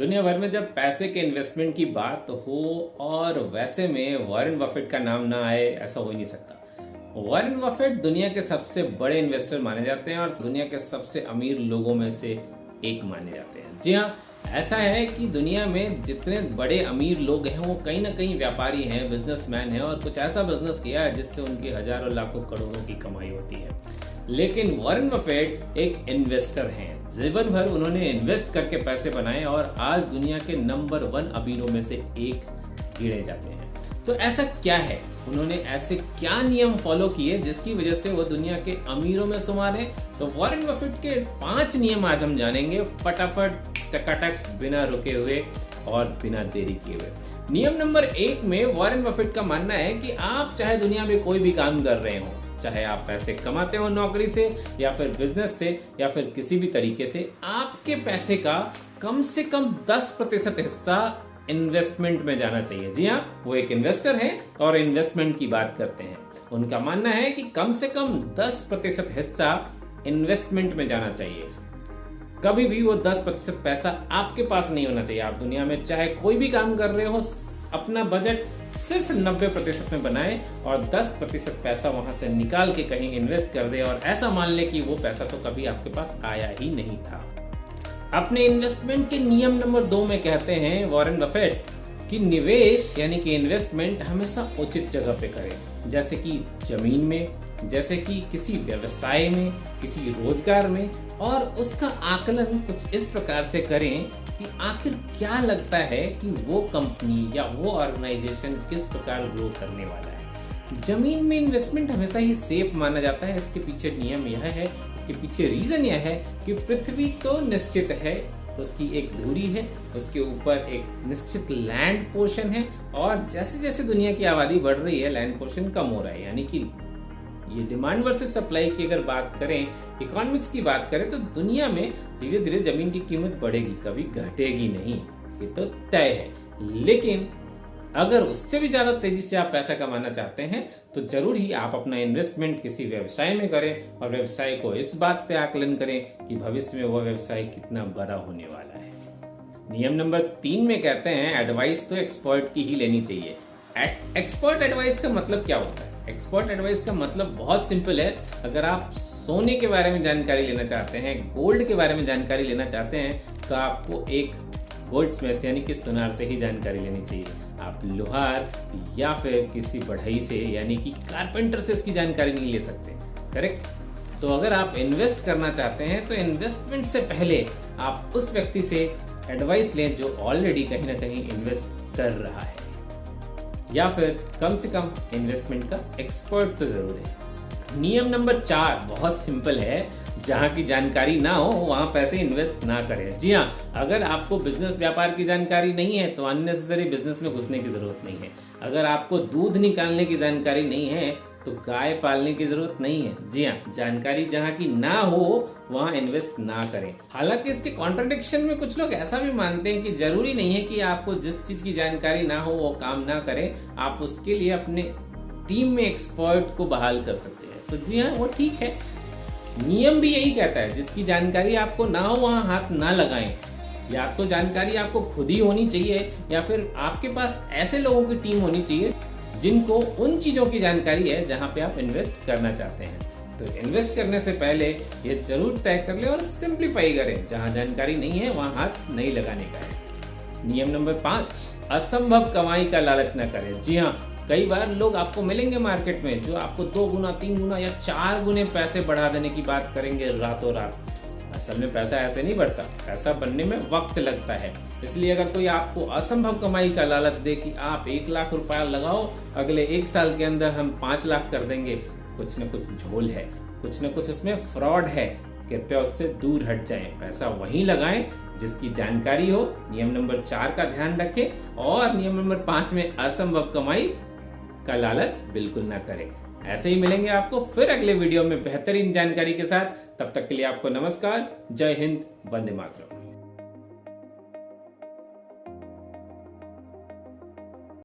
दुनिया भर में जब पैसे के इन्वेस्टमेंट की बात हो और वैसे में वॉरेन बफेट का नाम ना आए ऐसा हो ही नहीं सकता। वॉरेन बफेट दुनिया के सबसे बड़े इन्वेस्टर माने जाते हैं और दुनिया के सबसे अमीर लोगों में से एक माने जाते हैं। जी हाँ, ऐसा है कि दुनिया में जितने बड़े अमीर लोग हैं वो कहीं ना कहीं व्यापारी हैं, बिजनेसमैन हैं और कुछ ऐसा बिजनेस किया है जिससे उनकी हजारों लाखों करोड़ों की कमाई होती है। लेकिन वॉरेन बफेट एक इन्वेस्टर हैं। जीवन भर उन्होंने इन्वेस्ट करके पैसे बनाए और आज दुनिया के नंबर 1 अमीरों में से एक गिने जाते हैं। तो ऐसा क्या है, उन्होंने ऐसे क्या नियम फॉलो किए जिसकी वजह से वो दुनिया के अमीरों में शुमार हैं? तो वॉरेन बफेट के 5 नियम आज हम जानेंगे फटाफट, टकाटक, बिना रुके हुए और बिना देरी किए हुए। नियम नंबर 1 में वॉरेन बफेट का मानना है कि आप चाहे दुनिया में कोई भी काम कर रहे हो, चाहे आप पैसे कमाते हो नौकरी से या फिर बिजनेस से या फिर किसी भी तरीके से, आपके पैसे का कम से कम 10% हिस्सा इन्वेस्टमेंट में जाना चाहिए। जी हाँ, वो एक इन्वेस्टर है और इन्वेस्टमेंट की बात करते हैं। उनका मानना है कि कम से कम 10% हिस्सा इन्वेस्टमेंट में जाना चाहिए। कभी भी वो 10% पैसा आपके पास नहीं होना चाहिए। आप दुनिया में चाहे कोई भी काम कर रहे हो, अपना बजट सिर्फ 90% में बनाए और 10% पैसा वहां से निकाल के कहीं इन्वेस्ट कर दे और ऐसा मान ले कि वो पैसा तो कभी आपके पास आया ही नहीं था। अपने इन्वेस्टमेंट के नियम नंबर 2 में कहते हैं वॉरेन बफेट कि निवेश यानी कि इन्वेस्टमेंट हमेशा उचित जगह पे करें, जैसे कि जमीन में, जैसे कि किसी व्यवसाय में, किसी रोजगार में, और उसका आकलन कुछ इस प्रकार से करें कि आखिर क्या लगता है कि वो कंपनी या वो ऑर्गेनाइजेशन किस प्रकार ग्रो करने वाला है। जमीन में इन्वेस्टमेंट हमेशा ही सेफ माना जाता है। इसके पीछे नियम यह है, इसके पीछे रीजन यह है कि पृथ्वी तो निश्चित है, उसकी एक धुरी है, उसके ऊपर एक निश्चित लैंड पोर्शन है और जैसे जैसे दुनिया की आबादी बढ़ रही है लैंड पोर्शन कम हो रहा है। यानी कि ये डिमांड वर्सेस सप्लाई की अगर बात करें, इकोनॉमिक्स की बात करें, तो दुनिया में धीरे धीरे जमीन की कीमत बढ़ेगी, कभी घटेगी नहीं, ये तो तय है। लेकिन अगर उससे भी ज्यादा तेजी से आप पैसा कमाना चाहते हैं तो जरूर ही आप अपना इन्वेस्टमेंट किसी व्यवसाय में करें और व्यवसाय को इस बात पे आकलन करें कि भविष्य में वो व्यवसाय कितना बड़ा होने वाला है। नियम नंबर 3 में कहते हैं एडवाइस तो एक्सपर्ट की ही लेनी चाहिए। एक्सपर्ट एडवाइस का मतलब क्या होता है? एक्सपर्ट एडवाइस का मतलब बहुत सिंपल है। अगर आप सोने के बारे में जानकारी लेना चाहते हैं, गोल्ड के बारे में जानकारी लेना चाहते हैं, तो आपको एक गोल्डस्मिथ यानी कि सुनार से ही जानकारी लेनी चाहिए। आप लोहार या फिर किसी बढ़ई से यानी कि कारपेंटर से इसकी जानकारी नहीं ले सकते। करेक्ट? तो अगर आप इन्वेस्ट करना चाहते हैं तो इन्वेस्टमेंट से पहले आप उस व्यक्ति से एडवाइस लें जो ऑलरेडी कहीं ना कहीं इन्वेस्ट कर रहा है, या फिर कम से कम इन्वेस्टमेंट का एक्सपर्ट तो जरूर है। नियम नंबर 4 बहुत सिंपल है, जहां की जानकारी ना हो वहां पैसे इन्वेस्ट ना करें। जी हाँ, अगर आपको बिजनेस व्यापार की जानकारी नहीं है तो अननेसेसरी बिजनेस में घुसने की जरूरत नहीं है। अगर आपको दूध निकालने की जानकारी नहीं है तो गाय पालने की जरूरत नहीं है। जी हाँ, जानकारी जहां की ना हो वहां इन्वेस्ट ना करें। हालांकि इसके कॉन्ट्रडिक्शन में कुछ लोग ऐसा भी मानते हैं कि जरूरी नहीं है कि आपको जिस चीज की जानकारी ना हो वो काम ना करें, आप उसके लिए अपने टीम में एक्सपर्ट को बहाल कर सकते हैं। तो जी हाँ, वो ठीक है। नियम भी यही कहता है जिसकी जानकारी आपको ना हो वहां हाथ ना लगाएं। या तो जानकारी आपको खुद ही होनी चाहिए या फिर आपके पास ऐसे लोगों की टीम होनी चाहिए जिनको उन चीजों की जानकारी है जहां पे आप इन्वेस्ट करना चाहते हैं। तो इन्वेस्ट करने से पहले ये जरूर तय कर ले और सिंप्लीफाई करें, जहां जानकारी नहीं है वहां हाथ नहीं लगाने का है। नियम नंबर 5, असंभव कमाई का लालच न करें। जी हाँ, कई बार लोग आपको मिलेंगे मार्केट में जो आपको 2 गुना, 3 गुना या 4 गुने पैसे बढ़ा देने की बात करेंगे रातों रात। असल में पैसा ऐसे नहीं बढ़ता, पैसा बनने में वक्त लगता है। इसलिए अगर कोई आपको असंभव कमाई का लालच दे कि आप 1 लाख रुपया लगाओ, अगले 1 साल के अंदर हम 5 लाख कर देंगे, कुछ न कुछ झोल है, कुछ न कुछ उसमें फ्रॉड है। कृपया उससे दूर हट जाएं, पैसा वहीं लगाएं जिसकी जानकारी हो। नियम नंबर 4 का ध्यान रखें और नियम नंबर 5 में असंभव कमाई का लालच बिल्कुल ना करें। ऐसे ही मिलेंगे आपको फिर अगले वीडियो में बेहतरीन जानकारी के साथ। तब तक के लिए आपको नमस्कार, जय हिंद, वंदे मातरम।